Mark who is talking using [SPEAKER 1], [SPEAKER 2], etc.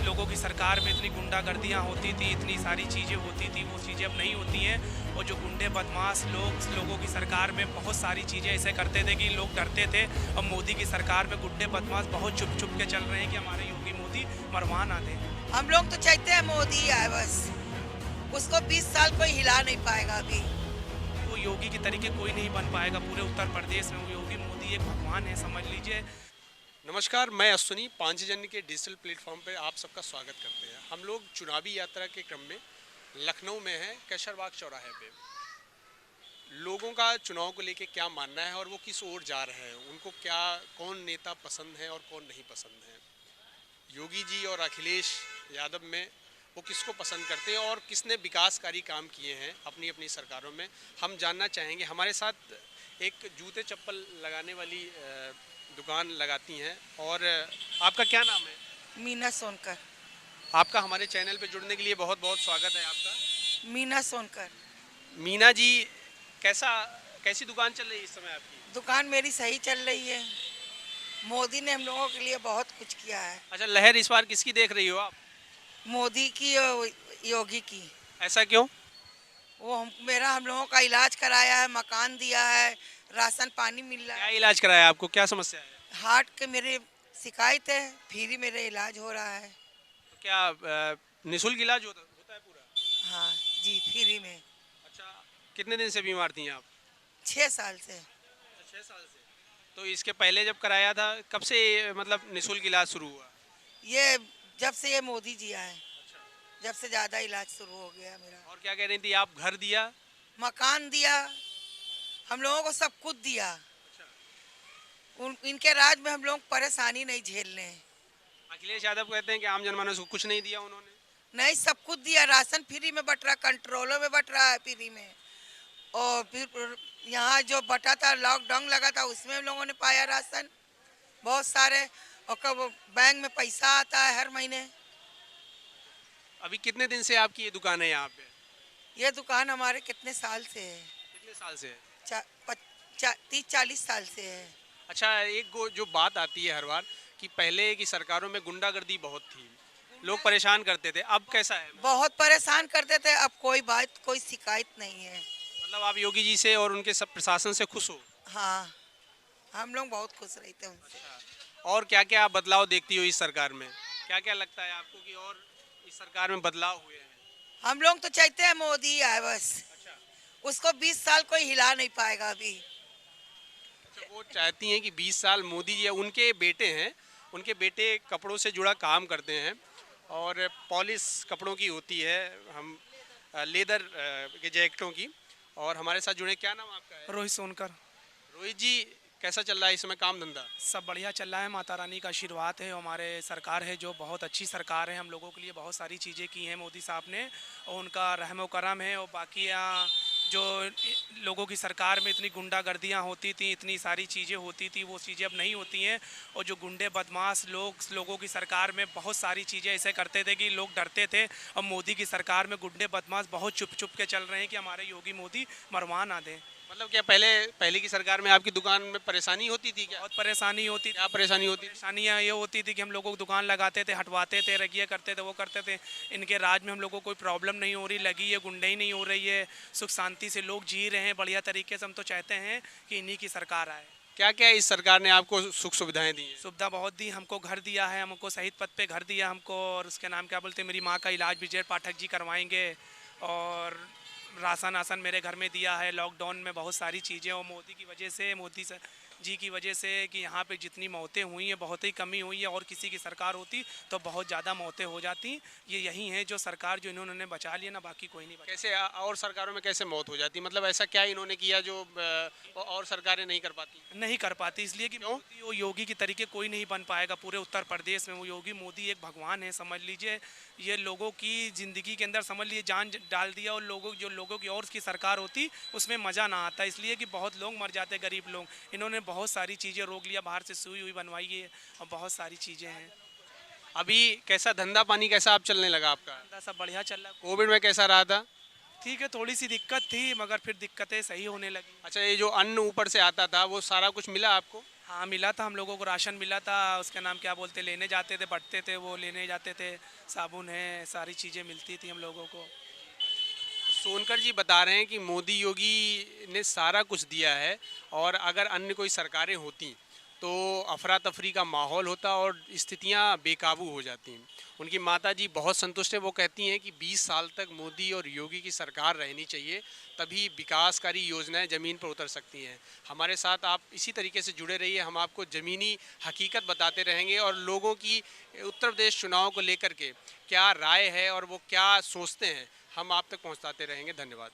[SPEAKER 1] लोगों की सरकार में इतनी गुंडागर्दियाँ होती थी, इतनी सारी चीज़ें होती थी, वो चीज़ें अब नहीं होती हैं। और जो गुंडे बदमाश लोगों की सरकार में बहुत सारी चीज़ें ऐसे करते थे कि लोग डरते थे। अब मोदी की सरकार में गुंडे बदमाश बहुत छुप छुप के चल रहे हैं कि हमारे योगी मोदी मरवा ना दें।
[SPEAKER 2] हम लोग तो चाहते हैं मोदी आए बस। उसको 20 साल कोई हिला नहीं पाएगा अभी।
[SPEAKER 1] वो योगी के तरीके कोई नहीं बन पाएगा पूरे उत्तर प्रदेश में। वो योगी मोदी एक भगवान है, समझ लीजिए।
[SPEAKER 3] नमस्कार, मैं अश्विनी पांचजन्य के डिजिटल प्लेटफॉर्म पर आप सबका स्वागत करते हैं। हम लोग चुनावी यात्रा के क्रम में लखनऊ में हैं, कैसरबाग चौराहे पे। लोगों का चुनाव को लेके क्या मानना है और वो किस ओर जा रहे हैं, उनको क्या कौन नेता पसंद है और कौन नहीं पसंद है, योगी जी और अखिलेश यादव में वो किसको पसंद करते हैं और किसने विकासकारी काम किए हैं अपनी अपनी सरकारों में, हम जानना चाहेंगे। हमारे साथ एक जूते चप्पल लगाने वाली दुकान लगाती हैं। और आपका क्या नाम है?
[SPEAKER 2] मीना सोनकर।
[SPEAKER 3] आपका हमारे चैनल पे जुड़ने के लिए बहुत बहुत स्वागत है आपका।
[SPEAKER 2] मीना सोनकर।
[SPEAKER 3] मीना जी, कैसी दुकान चल रही है इस समय आपकी?
[SPEAKER 2] दुकान मेरी सही चल रही है। मोदी ने हम लोगों के लिए बहुत कुछ किया है।
[SPEAKER 3] अच्छा, लहर इस बार किसकी देख रही हो आप?
[SPEAKER 2] मोदी की और योगी की।
[SPEAKER 3] ऐसा क्यों?
[SPEAKER 2] वो हम लोगों का इलाज कराया है, मकान दिया है, राशन पानी मिल रहा
[SPEAKER 3] क्या
[SPEAKER 2] है।
[SPEAKER 3] इलाज कराया आपको, क्या समस्या है?
[SPEAKER 2] हार्ट के मेरे शिकायत है, फ्री मेरे इलाज हो रहा है।
[SPEAKER 3] तो क्या निःशुल्क इलाज होता है पूरा?
[SPEAKER 2] हाँ जी, फ्री में।
[SPEAKER 3] अच्छा, कितने दिन से बीमार थी आप?
[SPEAKER 2] 6 साल से।
[SPEAKER 3] 6 साल से। तो इसके पहले जब कराया था, कब से मतलब निःशुल्क इलाज शुरू हुआ?
[SPEAKER 2] ये जब से ये मोदी जी आए, जब से ज़्यादा इलाज शुरू हो गया मेरा।
[SPEAKER 3] और क्या कह रही थी आप, घर दिया?
[SPEAKER 2] मकान दिया, हम लोगों को सब कुछ दिया। इनके राज में हम लोग परेशानी नहीं झेल रहे हैं।
[SPEAKER 3] अखिलेश यादव कहते हैं कि आम जनमानस को कुछ नहीं दिया उन्होंने।
[SPEAKER 2] नहीं, सब कुछ दिया। राशन फ्री में बट रहा, कंट्रोलों में बट रहा है फ्री में। और फिर यहाँ जो बटा था, लॉकडाउन लगा था, उसमें हम लोगों ने पाया राशन बहुत सारे। और कब बैंक में पैसा आता है हर महीने।
[SPEAKER 3] अभी कितने दिन से आपकी ये दुकान है यहाँ पे?
[SPEAKER 2] ये दुकान हमारे कितने साल से है?
[SPEAKER 3] कितने साल से है?
[SPEAKER 2] 30-40 साल से है।
[SPEAKER 3] अच्छा, जो बात आती है हर बार कि पहले की सरकारों में गुंडागर्दी बहुत थी, लोग परेशान करते थे, अब कैसा है?
[SPEAKER 2] बहुत परेशान करते थे, अब कोई बात, कोई शिकायत नहीं है।
[SPEAKER 3] मतलब आप योगी जी से और उनके सब प्रशासन से खुश हो?
[SPEAKER 2] हाँ, हम लोग बहुत खुश रहते हैं उनसे।
[SPEAKER 3] और क्या क्या बदलाव देखती हो इस सरकार में? क्या क्या लगता है आपको कि और इस सरकार में बदलाव हुए हैं?
[SPEAKER 2] हम लोग तो चाहते हैं मोदी आए बस।
[SPEAKER 3] अच्छा।
[SPEAKER 2] उसको 20 साल कोई हिला नहीं पाएगा अभी।
[SPEAKER 3] अच्छा, वो चाहती हैं कि 20 साल मोदी जी, उनके बेटे हैं, उनके बेटे कपड़ों से जुड़ा काम करते हैं और पॉलिश कपड़ों की होती है, हम लेदर के जैकेटों की। और हमारे साथ जुड़े, क्या नाम आपका है?
[SPEAKER 1] रोहित सोनकर।
[SPEAKER 3] रोहित जी, कैसा चल रहा है इस समय काम धंधा?
[SPEAKER 1] सब बढ़िया चल रहा है, माता रानी का आशीर्वाद है। हमारे सरकार है जो बहुत अच्छी सरकार है, हम लोगों के लिए बहुत सारी चीज़ें की हैं मोदी साहब ने, और उनका रहम व करम है। और बाकी यहाँ जो लोगों की सरकार में इतनी गुंडागर्दियाँ होती थी, इतनी सारी चीज़ें होती थी, वो चीज़ें अब नहीं होती हैं। और जो गुंडे बदमाश लोगों की सरकार में बहुत सारी चीज़ें ऐसे करते थे कि लोग डरते थे। अब मोदी की सरकार में गुंडे बदमाश बहुत छुप छुप के चल रहे हैं कि हमारे योगी मोदी मरवा ना दें।
[SPEAKER 3] मतलब क्या पहले की सरकार में आपकी दुकान में परेशानी होती थी क्या?
[SPEAKER 1] बहुत परेशानी होती थी।
[SPEAKER 3] क्या परेशानी होती थी?
[SPEAKER 1] परेशानियाँ ये होती थी कि हम लोगों को दुकान लगाते थे, हटवाते थे, रगिए करते थे, वो करते थे। इनके राज में हम लोगों को कोई प्रॉब्लम नहीं हो रही, लगी है गुंडई नहीं हो रही है, सुख शांति से लोग जी रहे हैं बढ़िया तरीके से। हम तो चाहते हैं कि इन्हीं की सरकार आए।
[SPEAKER 3] क्या क्या इस सरकार ने आपको सुख सुविधाएं दी हैं?
[SPEAKER 1] सुविधा बहुत दी, हमको घर दिया है, हमको शहीद पद पे घर दिया हमको, और उसके नाम क्या बोलते हैं, मेरी माँ का इलाज विजय पाठक जी करवाएंगे। और राशन आसन मेरे घर में दिया है। लॉकडाउन में बहुत सारी चीज़ें, और मोदी की वजह से, जी की वजह से कि यहाँ पे जितनी मौतें हुई हैं बहुत ही कमी हुई है। और किसी की सरकार होती तो बहुत ज़्यादा मौतें हो जाती। ये यही है जो सरकार जो इन्होंने बचा लिया ना, बाकी कोई नहीं बचा।
[SPEAKER 3] कैसे और सरकारों में कैसे मौत हो जाती, मतलब ऐसा क्या इन्होंने किया जो और सरकारें नहीं कर पाती?
[SPEAKER 1] नहीं कर पाती, इसलिए कि मोदी वो योगी की तरीके कोई नहीं बन पाएगा पूरे उत्तर प्रदेश में। वो योगी मोदी एक भगवान है, समझ लीजिए। ये लोगों की ज़िंदगी के अंदर समझ लीजिए जान डाल दिया। और लोगों की और की सरकार होती उसमें मज़ा ना आता, इसलिए कि बहुत लोग मर जाते, गरीब लोग। इन्होंने बहुत सारी चीज़ें रोक लिया, बाहर से सुई हुई बनवाई है, और बहुत सारी चीज़ें हैं।
[SPEAKER 3] अभी कैसा धंधा पानी कैसा आप चलने लगा आपका?
[SPEAKER 1] धंधा सब बढ़िया चल रहा है।
[SPEAKER 3] कोविड में कैसा रहा था?
[SPEAKER 1] ठीक है, थोड़ी सी दिक्कत थी, मगर फिर दिक्कतें सही होने लगी।
[SPEAKER 3] अच्छा, ये जो अन्न ऊपर से आता था वो सारा कुछ मिला आपको?
[SPEAKER 1] हाँ मिला था, हम लोगों को राशन मिला था, उसका नाम क्या बोलते, लेने जाते थे, बंटते थे, वो लेने जाते थे, साबुन है, सारी चीज़ें मिलती थी हम लोगों को।
[SPEAKER 3] सोनकर जी बता रहे हैं कि मोदी योगी ने सारा कुछ दिया है, और अगर अन्य कोई सरकारें होती तो अफरा तफरी का माहौल होता और स्थितियां बेकाबू हो जाती। उनकी माता जी बहुत संतुष्ट हैं। वो कहती हैं कि 20 साल तक मोदी और योगी की सरकार रहनी चाहिए, तभी विकासकारी योजनाएं ज़मीन पर उतर सकती हैं। हमारे साथ आप इसी तरीके से जुड़े रहिए, हम आपको ज़मीनी हकीकत बताते रहेंगे और लोगों की उत्तर प्रदेश चुनाव को लेकर के क्या राय है और वो क्या सोचते हैं, हम आप तक पहुंचाते रहेंगे। धन्यवाद।